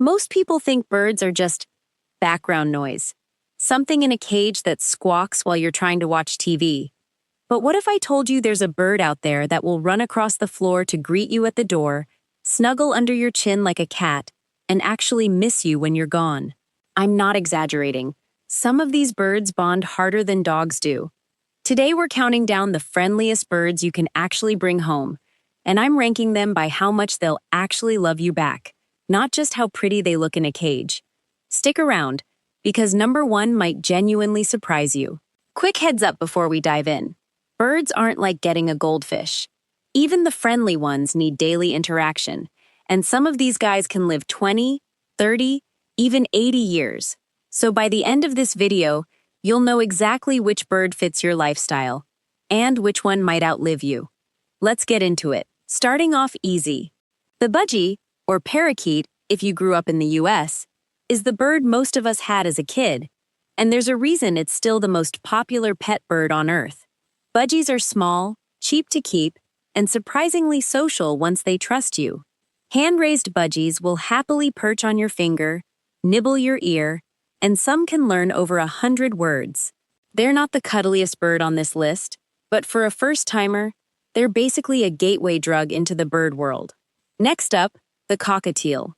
Most people think birds are just background noise, something in a cage that squawks while you're trying to watch TV. But what if I told you there's a bird out there that will run across the floor to greet you at the door, snuggle under your chin like a cat, and actually miss you when you're gone? I'm not exaggerating. Some of these birds bond harder than dogs do. Today we're counting down the friendliest birds you can actually bring home, and I'm ranking them by how much they'll actually love you back, not just how pretty they look in a cage. Stick around, because number 1 might genuinely surprise you. Quick heads up before we dive in. Birds aren't like getting a goldfish. Even the friendly ones need daily interaction, and some of these guys can live 20, 30, even 80 years. So by the end of this video, you'll know exactly which bird fits your lifestyle, and which one might outlive you. Let's get into it. Starting off easy. The budgie, or parakeet, if you grew up in the US, is the bird most of us had as a kid, and there's a reason it's still the most popular pet bird on Earth. Budgies are small, cheap to keep, and surprisingly social once they trust you. Hand-raised budgies will happily perch on your finger, nibble your ear, and some can learn over 100 words. They're not the cuddliest bird on this list, but for a first-timer, they're basically a gateway drug into the bird world. Next up, the cockatiel.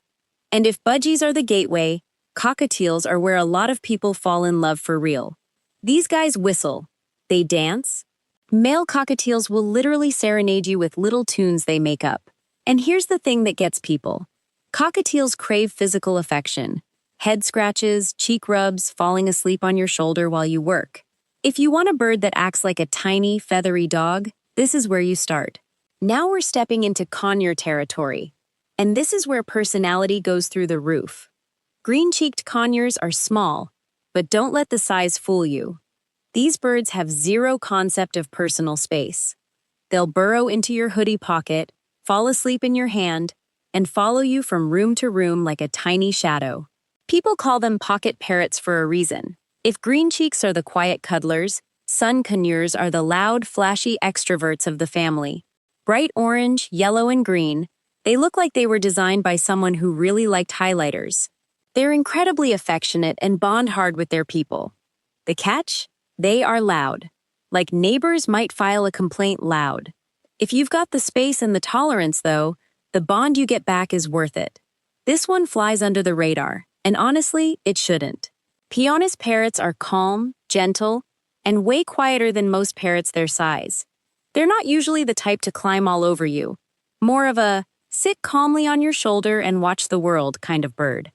And if budgies are the gateway, cockatiels are where a lot of people fall in love for real. These guys whistle. They dance. Male cockatiels will literally serenade you with little tunes they make up. And here's the thing that gets people. Cockatiels crave physical affection. Head scratches, cheek rubs, falling asleep on your shoulder while you work. If you want a bird that acts like a tiny, feathery dog, this is where you start. Now we're stepping into conure territory. And this is where personality goes through the roof. Green-cheeked conures are small, but don't let the size fool you. These birds have zero concept of personal space. They'll burrow into your hoodie pocket, fall asleep in your hand, and follow you from room to room like a tiny shadow. People call them pocket parrots for a reason. If green cheeks are the quiet cuddlers, sun conures are the loud, flashy extroverts of the family. Bright orange, yellow, and green, they look like they were designed by someone who really liked highlighters. They're incredibly affectionate and bond hard with their people. The catch? They are loud. Like neighbors might file a complaint loud. If you've got the space and the tolerance, though, the bond you get back is worth it. This one flies under the radar. And honestly, it shouldn't. Pionus parrots are calm, gentle, and way quieter than most parrots their size. They're not usually the type to climb all over you. More of a sit calmly on your shoulder and watch the world kind of bird.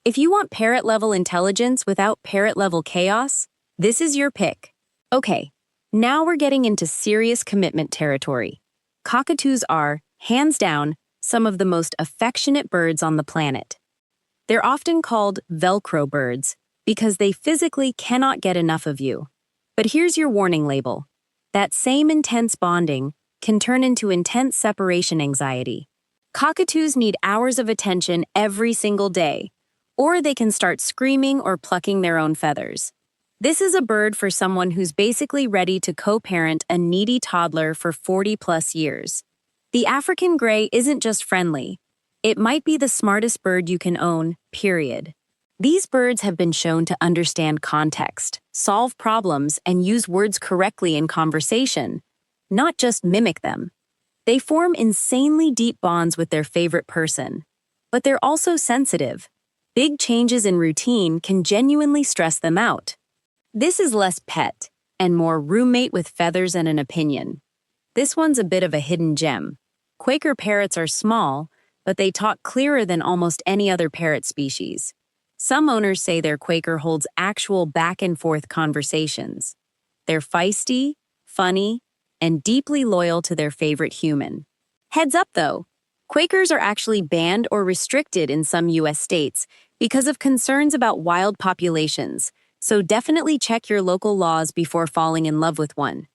If you want parrot-level intelligence without parrot-level chaos, this is your pick. Okay, now we're getting into serious commitment territory. Cockatoos are, hands down, some of the most affectionate birds on the planet. They're often called Velcro birds because they physically cannot get enough of you. But here's your warning label. That same intense bonding can turn into intense separation anxiety. Cockatoos need hours of attention every single day, or they can start screaming or plucking their own feathers. This is a bird for someone who's basically ready to co-parent a needy toddler for 40+ years. The African gray isn't just friendly. It might be the smartest bird you can own, period. These birds have been shown to understand context, solve problems, and use words correctly in conversation, not just mimic them. They form insanely deep bonds with their favorite person. But they're also sensitive. Big changes in routine can genuinely stress them out. This is less pet and more roommate with feathers and an opinion. This one's a bit of a hidden gem. Quaker parrots are small, but they talk clearer than almost any other parrot species. Some owners say their Quaker holds actual back-and-forth conversations. They're feisty, funny, and deeply loyal to their favorite human. Heads up, though, Quakers are actually banned or restricted in some U.S. states because of concerns about wild populations, so definitely check your local laws before falling in love with one.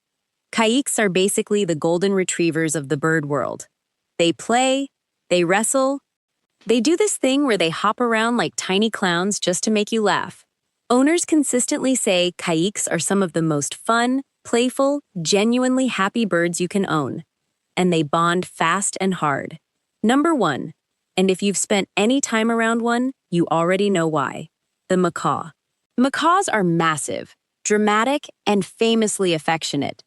Caiques are basically the golden retrievers of the bird world. They play, they wrestle, they do this thing where they hop around like tiny clowns just to make you laugh. Owners consistently say Caiques are some of the most fun, playful, genuinely happy birds you can own. And they bond fast and hard. Number 1. And if you've spent any time around one, you already know why. The macaw. Macaws are massive, dramatic, and famously affectionate.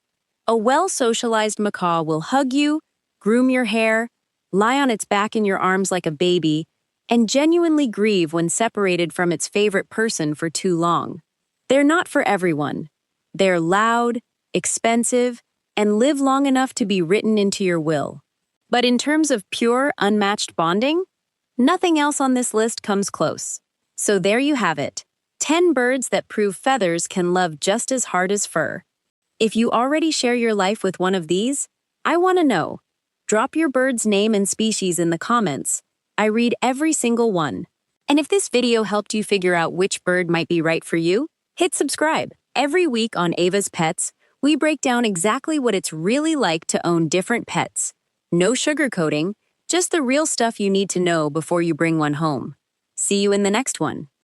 A well-socialized macaw will hug you, groom your hair, lie on its back in your arms like a baby, and genuinely grieve when separated from its favorite person for too long. They're not for everyone. They're loud, expensive, and live long enough to be written into your will. But in terms of pure, unmatched bonding, nothing else on this list comes close. So there you have it, 10 birds that prove feathers can love just as hard as fur. If you already share your life with one of these, I want to know. Drop your bird's name and species in the comments. I read every single one. And if this video helped you figure out which bird might be right for you, hit subscribe. Every week on Ava's Pets, we break down exactly what it's really like to own different pets. No sugarcoating, just the real stuff you need to know before you bring one home. See you in the next one.